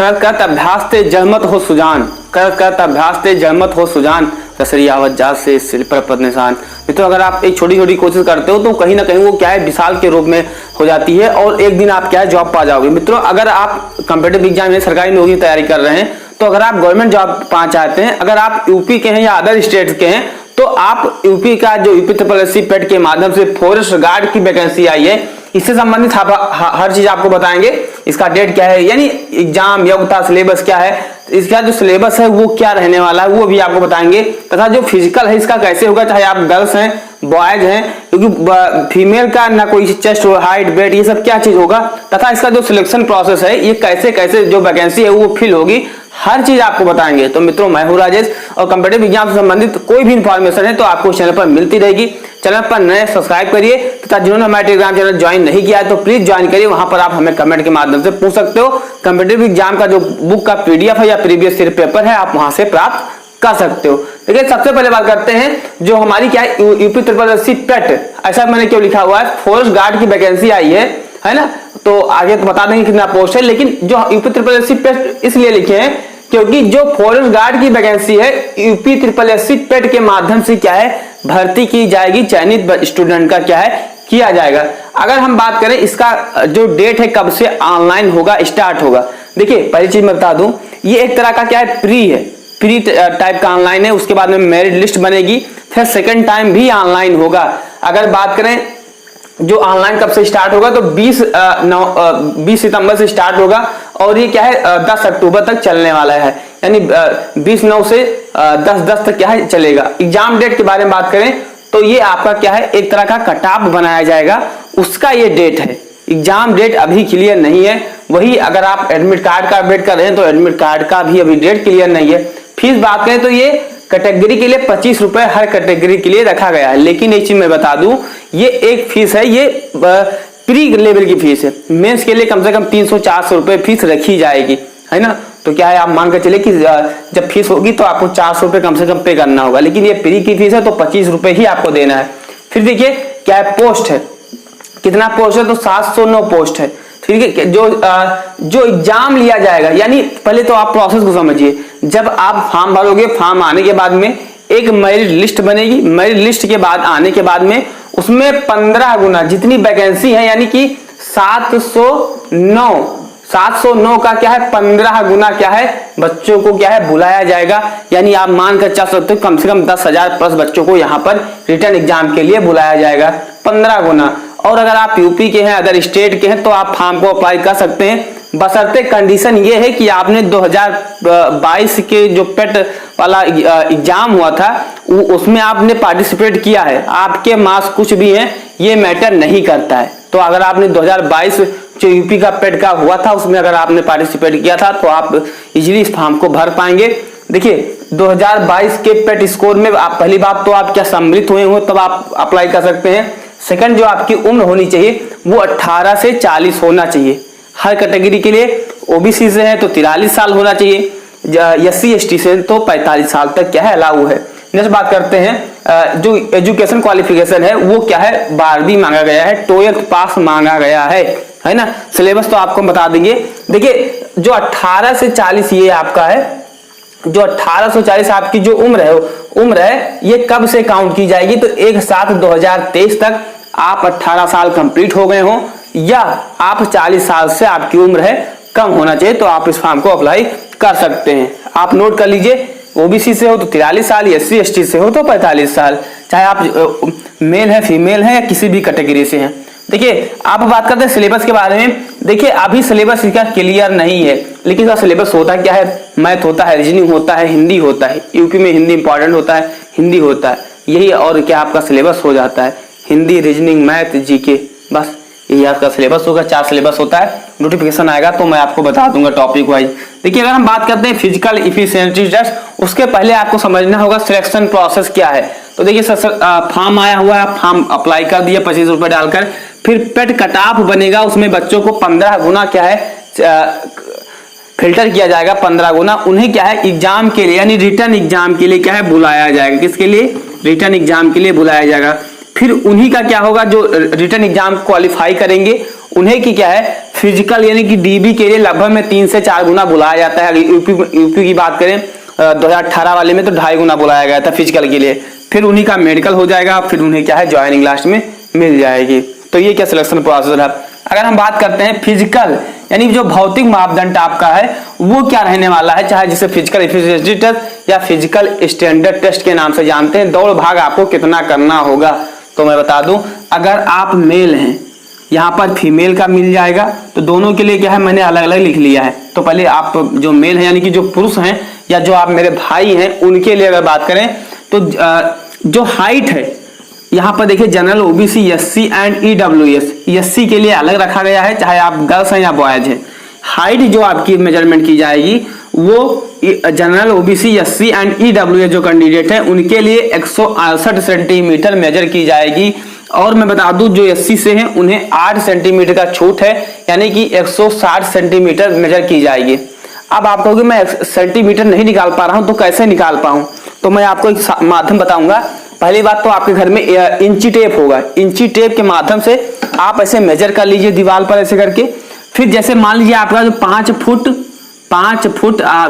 करत करत अभ्यास ते जहमत हो सुजान, करत करत अभ्यास ते जहमत हो सुजान, रसरी आवत जात से सिल पर पद निशान। मित्रों, अगर आप एक छोटी छोटी कोशिश करते हो तो कहीं ना कहीं वो क्या है विशाल के रूप में हो जाती है और एक दिन आप क्या है जॉब पा जाओगे। मित्रों, अगर आप कॉम्पिटिटिव एग्जाम में सरकारी नौकरी की तैयारी कर रहे हैं तो अगर आप गवर्नमेंट जॉब पाना चाहते हैं, अगर आप यूपी के हैं या अदर स्टेट के हैं, तो आप यूपी का जो यूपी SSSC पेट के माध्यम से फॉरेस्ट गार्ड की वैकेंसी आई है, इससे संबंधित हर चीज आपको बताएंगे। इसका डेट क्या है, यानी एग्जाम योग्यता सिलेबस क्या है, इसका जो सिलेबस है वो क्या रहने वाला है वो भी आपको बताएंगे, तथा जो फिजिकल है इसका कैसे होगा, चाहे आप गर्ल्स हैं बॉयज हैं, क्योंकि फीमेल का ना कोई चेस्ट हाइट वेट ये सब क्या चीज होगा, तथा इसका जो सिलेक्शन प्रोसेस है ये कैसे कैसे जो वैकेंसी है वो फिल होगी, हर चीज आपको बताएंगे। तो मित्रों, मैं हूं राजेश और कॉम्पिटिटिव एग्जाम से संबंधित कोई भी इंफॉर्मेशन है तो आपको चैनल पर मिलती रहेगी। चैनल पर नए सब्सक्राइब करिए तथा जिन्होंने हमारे टेलीग्राम चैनल ज्वाइन नहीं किया है तो प्लीज ज्वाइन करिए, वहां पर आप हमें कमेंट के माध्यम से पूछ सकते हो। कॉम्पिटिटिव एग्जाम का जो बुक का PDF है या प्रीवियस ईयर पेपर है आप वहां से प्राप्त कर सकते हो। देखिए, सबसे पहले बात करते हैं जो हमारी क्या है यूपी SSSC पेट, ऐसा मैंने क्यों लिखा हुआ है, फॉरेस्ट गार्ड की वैकेंसी आई है ना, तो आगे तो बता देंगे कितना पोस्ट है, लेकिन जो यूपी SSSC पेट इसलिए लिखे हैं क्योंकि जो फॉरेस्ट गार्ड की वैकेंसी है यूपी SSSC पेट के माध्यम से क्या है भर्ती की जाएगी, चयनित स्टूडेंट का क्या है किया जाएगा। अगर हम बात करें इसका जो डेट है कब से ऑनलाइन होगा स्टार्ट होगा, देखिए पहली चीज मैं बता दूं, ये एक तरह का क्या है प्री टाइप का ऑनलाइन है, उसके बाद में मेरिट लिस्ट बनेगी, फिर सेकंड टाइम भी ऑनलाइन होगा। अगर बात करें जो ऑनलाइन कब से स्टार्ट होगा तो 20 सितंबर से स्टार्ट होगा और ये क्या है 10 अक्टूबर तक चलने वाला है, यानी 20/9 से 10/10 तक क्या है चलेगा। एग्जाम डेट के बारे में बात करें तो ये आपका क्या है एक तरह का कट ऑफ बनाया जाएगा, उसका ये डेट है। एग्जाम डेट अभी क्लियर नहीं है, वही अगर आप एडमिट कार्ड का वेट कर रहे हैं तो एडमिट कार्ड का भी अभी डेट क्लियर नहीं है। फीस बात करें तो ये कैटेगरी के लिए 25 रुपए हर कैटेगरी के लिए रखा गया है, लेकिन एक चीज मैं बता दूं, ये एक फीस है, ये प्री लेवल की फीस है। मेंस के लिए कम से कम 300-400 रुपए फीस रखी जाएगी, है ना। तो क्या है आप मान कर चले कि जब फीस होगी तो आपको 400 रुपए कम से कम पे करना होगा, लेकिन ये प्री की फीस है तो 25 रुपए ही आपको देना है। फिर देखिए क्या है पोस्ट है, कितना पोस्ट है तो 709 पोस्ट है। ठीक है, जो एग्जाम लिया जाएगा, यानी पहले तो आप प्रोसेस को समझिए, जब आप फॉर्म भरोगे, फॉर्म आने के बाद में एक मेरिट लिस्ट बनेगी, मेरिट लिस्ट के बाद आने के बाद में उसमें 15 गुना जितनी वैकेंसी है, यानी कि 709 का क्या है 15 गुना क्या है बच्चों को क्या है बुलाया जाएगा, यानी आप मान कर चल सकते हो कम से कम 10,000 प्लस बच्चों को यहाँ पर रिटर्न एग्जाम के लिए बुलाया जाएगा, 15 गुना। और अगर आप यूपी के हैं अदर स्टेट के हैं तो आप फॉर्म को अप्लाई कर सकते हैं, बशर्ते कंडीशन ये है कि आपने 2022 के जो पेट वाला एग्जाम हुआ था उसमें आपने पार्टिसिपेट किया है, आपके मार्क्स कुछ भी हैं ये मैटर नहीं करता है। तो अगर आपने 2022 जो यूपी का पेट का हुआ था उसमें अगर आपने पार्टिसिपेट किया था तो आप इजीली इस फॉर्म को भर पाएंगे। देखिए 2022 के पेट स्कोर में आप पहली बात तो आप क्या सम्मिलित हुए हो तब आप अप्लाई कर सकते हैं। सेकंड, जो आपकी उम्र होनी चाहिए वो 18 से 40 होना चाहिए हर कैटेगरी के लिए। ओबीसी से है तो 43 साल होना चाहिए, SC ST से तो 45 साल तक क्या है अलाउ है। नेक्स्ट बात करते हैं जो एजुकेशन क्वालिफिकेशन है वो क्या है 12वीं मांगा गया है, 12th पास मांगा गया है ना। सिलेबस तो आपको बता देंगे। देखिए जो 18 से 40 ये आपका है, जो 18 से 40 आपकी जो उम्र है ये कब से काउंट की जाएगी तो 1/7/2023 तक आप 18 साल कंप्लीट हो गए हो या आप 40 साल से आपकी उम्र है कम होना चाहिए तो आप इस फॉर्म को अप्लाई कर सकते हैं। आप नोट कर लीजिए, ओबीसी से हो तो 43 साल, SC ST से हो तो 45 साल, चाहे आप मेल है फीमेल है या किसी भी कैटेगरी से हैं। देखिए आप बात करते हैं सिलेबस के बारे में। देखिए अभी सिलेबस इसका क्लियर नहीं है, लेकिन इसका सिलेबस होता क्या है, मैथ होता है, रीजनिंग होता है, हिंदी होता है, यूपी में हिंदी इंपॉर्टेंट होता है, हिंदी होता है, यही और क्या आपका सिलेबस हो जाता है, हिंदी, रीजनिंग, मैथ, जीके, बस यही आपका सिलेबस होगा। 4 सिलेबस होता है। नोटिफिकेशन आएगा तो मैं आपको बता दूंगा टॉपिक वाइज। देखिए अगर हम बात करते हैं फिजिकल इफिशिएंसी टेस्ट, उसके पहले आपको समझना होगा सिलेक्शन प्रोसेस क्या है। तो देखिए फॉर्म आया हुआ है, फॉर्म अप्लाई कर दिया 25 रुपए डालकर, फिर पेट कट ऑफ बनेगा, उसमें बच्चों को 15 गुना क्या है फिल्टर किया जाएगा, 15 गुना उन्हें क्या है एग्जाम के लिए यानी रिटर्न एग्जाम के लिए क्या है बुलाया जाएगा। किसके लिए? रिटर्न एग्जाम के लिए बुलाया जाएगा। फिर उन्हीं का क्या होगा जो रिटर्न एग्जाम क्वालिफाई करेंगे, उन्हें की क्या है फिजिकल यानी कि डीबी के लिए लगभग में 3 से 4 गुना बुलाया जाता है। यूपी की बात करें 2018 वाले में तो 2.5 गुना बुलाया गया था फिजिकल के लिए। फिर उन्हीं का मेडिकल हो जाएगा, फिर उन्हें क्या है ज्वाइनिंग लास्ट में मिल जाएगी। तो ये क्या सिलेक्शन प्रोसेस है। अगर हम बात करते हैं फिजिकल यानी जो भौतिक मापदंड आपका है वो क्या रहने वाला है, चाहे जिसे फिजिकल एफिशिएंसी टेस्ट या फिजिकल स्टैंडर्ड टेस्ट के नाम से जानते हैं। दौड़ भाग आपको कितना करना होगा तो मैं बता दूं, अगर आप मेल हैं यहाँ पर फीमेल का मिल जाएगा, तो दोनों के लिए क्या है मैंने अलग अलग लिख लिया है। तो पहले आप जो मेल है यानी कि जो पुरुष हैं या जो आप मेरे भाई हैं उनके लिए अगर बात करें तो जो हाइट है यहाँ पर देखिए general OBC SC and EWS, SC के लिए अलग रखा गया है चाहे आप गर्ल्स हैं या बॉयज हैं। हाइट जो आपकी मेजरमेंट की जाएगी वो general OBC SC and EWS जो कैंडिडेट है उनके लिए 168 सेंटीमीटर मेजर की जाएगी। और मैं बता दूं जो एससी से हैं उन्हें 8 सेंटीमीटर का छूट है यानी कि 160 सेंटीमीटर मेजर की जाएगी। अब आप कहोगे मैं सेंटीमीटर नहीं निकाल पा रहा हूं तो कैसे निकाल पाऊं, तो मैं आपको एक माध्यम बताऊंगा। पहली बात तो आपके घर में इंची टेप होगा, इंची टेप के माध्यम से आप ऐसे मेजर कर लीजिए दीवार पर ऐसे करके। फिर जैसे मान लीजिए आपका जो 5 फुट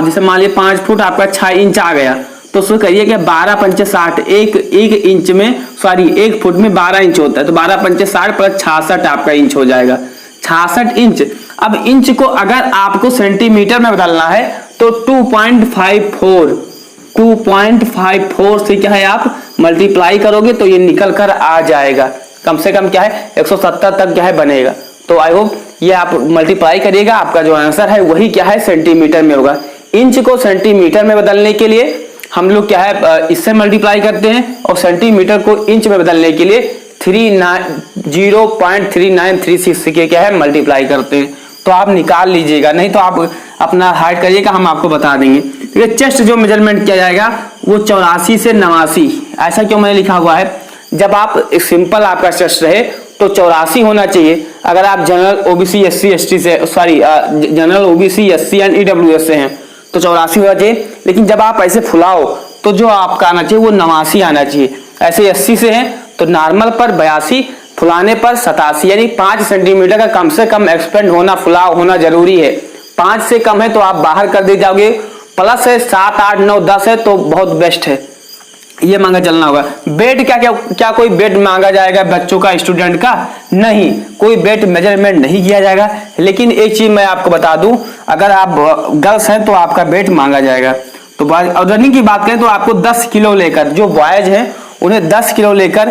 जैसे मान लीजिए 5 फुट आपका 6 इंच आ गया, तो उसको करिए कि 12 पंचे 60, एक इंच में सॉरी 1 फुट में 12 इंच होता है, तो 12 पंचे 60 प्लस 66 आपका इंच हो जाएगा, 66 इंच। अब इंच को अगर आपको सेंटीमीटर में बदलना है तो 2.54 से क्या है आप मल्टीप्लाई करोगे तो ये निकल कर आ जाएगा। कम से कम क्या है 170 तक क्या है बनेगा। तो आई होप ये आप मल्टीप्लाई करिएगा, आपका जो आंसर है वही क्या है सेंटीमीटर में होगा। इंच को सेंटीमीटर में बदलने के लिए हम लोग क्या है इससे मल्टीप्लाई करते हैं और सेंटीमीटर को इंच में बदलने के लिए 0.3936 के क्या है मल्टीप्लाई करते हैं। तो आप निकाल लीजिएगा, नहीं तो आप अपना हाइट करिएगा हम आपको बता देंगे। ठीक है, चेस्ट जो मेजरमेंट किया जाएगा वो 84 से 89। ऐसा क्यों मैंने लिखा हुआ है, जब आप सिंपल आपका चेस्ट रहे तो 84 होना चाहिए। अगर आप जनरल ओबीसी एससी एसटी से general OBC SC and EWS से हैं तो 84 होना चाहिए। लेकिन जब आप ऐसे फुलाओ तो जो आपका आना चाहिए वो 89 आना चाहिए। ऐसे 80 से हैं तो नॉर्मल पर 82, फुलाने पर 87 यानी 5 सेंटीमीटर का कम से कम एक्सपेंड होना फुलाव होना जरूरी है। 5 से कम है तो आप बाहर कर दे जाओगे, प्लस है 7, 8, 9, 10 है तो बहुत बेस्ट है, ये मांगा चलना होगा। बेड क्या कोई बेड मांगा जाएगा बच्चों का स्टूडेंट का? नहीं, कोई बेड मेजरमेंट नहीं किया जाएगा। लेकिन एक चीज मैं आपको बता दूं, अगर आप गर्ल्स हैं तो आपका बेड मांगा जाएगा। तो और रनिंग की बात करें तो आपको 10 किलो लेकर, जो बॉयज हैं उन्हें 10 किलो लेकर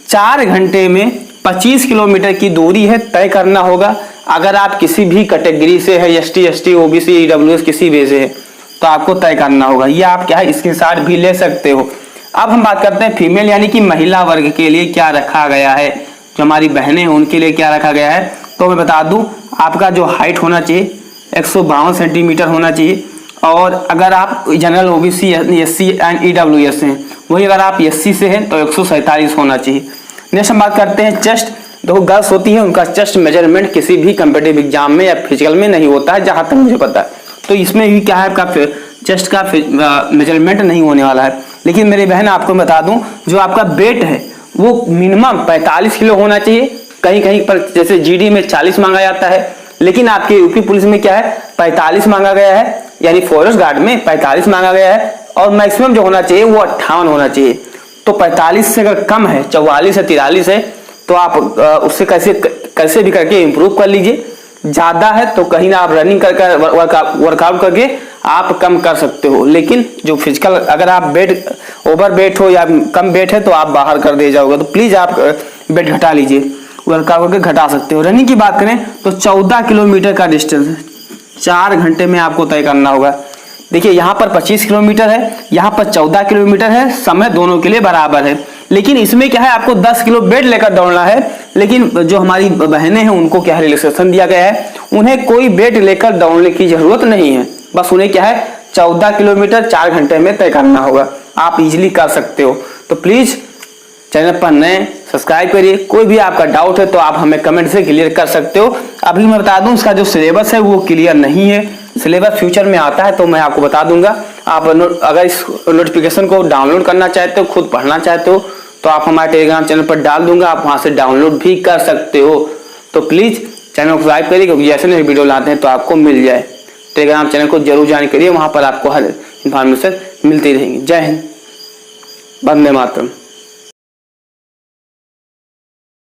4 घंटे में 25 किलोमीटर की दूरी है तय करना होगा। अगर आप किसी भी कैटेगरी से है, एसटी, ओबीसी, ईडब्ल्यूएस किसी भी से है तो आपको तय करना होगा। ये आप क्या है स्क्रीनशॉट भी ले सकते हो। अब हम बात करते हैं फीमेल यानी कि महिला वर्ग के लिए क्या रखा गया है, जो हमारी बहनें हैं उनके लिए क्या रखा गया है। तो मैं बता दूं, आपका जो हाइट होना चाहिए 152 सेंटीमीटर होना चाहिए। और अगर आप general OBC SC and EWS हैं, वही अगर आप एससी से हैं तो 147 होना चाहिए। नेक्स्ट हम बात करते हैं चेस्ट। देखो गर्ल्स होती है उनका चेस्ट मेजरमेंट किसी भी कम्पिटिटिव एग्जाम में या फिजिकल में नहीं होता है जहां तक मुझे पता है। तो इसमें भी क्या है आपका चेस्ट का मेजरमेंट नहीं होने वाला है। लेकिन मेरी बहन आपको बता दूं, जो आपका वेट है वो मिनिमम 45 किलो होना चाहिए। कहीं कहीं पर जैसे जीडी में 40 मांगा जाता है, लेकिन आपके यूपी पुलिस में क्या है 45 मांगा गया है, यानी फॉरेस्ट गार्ड में 45 मांगा गया है। और मैक्सिमम जो होना चाहिए वो 58 होना चाहिए। तो 45 से अगर कम है, 44 से 43 है, तो आप उससे कैसे भी करके इम्प्रूव कर लीजिए। ज्यादा है तो कहीं ना आप रनिंग करके वर्कआउट करके आप कम कर सकते हो। लेकिन जो फिजिकल अगर आप ओवर वेट हो या कम वेट है तो आप बाहर कर दे जाओगे। तो प्लीज आप वेट घटा लीजिए, वर्कआउट करके घटा सकते हो। रनिंग की बात करें तो 14 किलोमीटर का डिस्टेंस 4 घंटे में आपको तय करना होगा। देखिए यहाँ पर 25 किलोमीटर है, यहाँ पर 14 किलोमीटर है, समय दोनों के लिए बराबर है। लेकिन इसमें क्या है आपको 10 किलो वेट लेकर दौड़ना है। लेकिन जो हमारी बहनें हैं उनको क्या है रिलैक्सेशन दिया गया है, उन्हें कोई वेट लेकर दौड़ने की जरूरत नहीं है। बस उन्हें क्या है 14 किलोमीटर 4 घंटे में तय करना होगा। आप इजीली कर सकते हो। तो प्लीज चैनल पर नए सब्सक्राइब करिए। कोई भी आपका डाउट है तो आप हमें कमेंट से क्लियर कर सकते हो। अभी मैं बता दूं इसका जो सिलेबस है वो क्लियर नहीं है। सिलेबस फ्यूचर में आता है तो मैं आपको बता दूंगा। आप अगर इस नोटिफिकेशन को डाउनलोड करना चाहते हो, खुद पढ़ना चाहते हो, तो आप हमारे टेलीग्राम चैनल पर डाल दूंगा, आप वहां से डाउनलोड भी कर सकते हो। तो प्लीज चैनल को सब्सक्राइब करिए, क्योंकि जैसे नई वीडियो लाते हैं तो आपको मिल जाए। टेलीग्राम चैनल को जरूर ज्वाइन करिए, वहाँ पर आपको हर इन्फॉर्मेशन मिलती रहेंगी। जय हिंद, वंदे मातरम।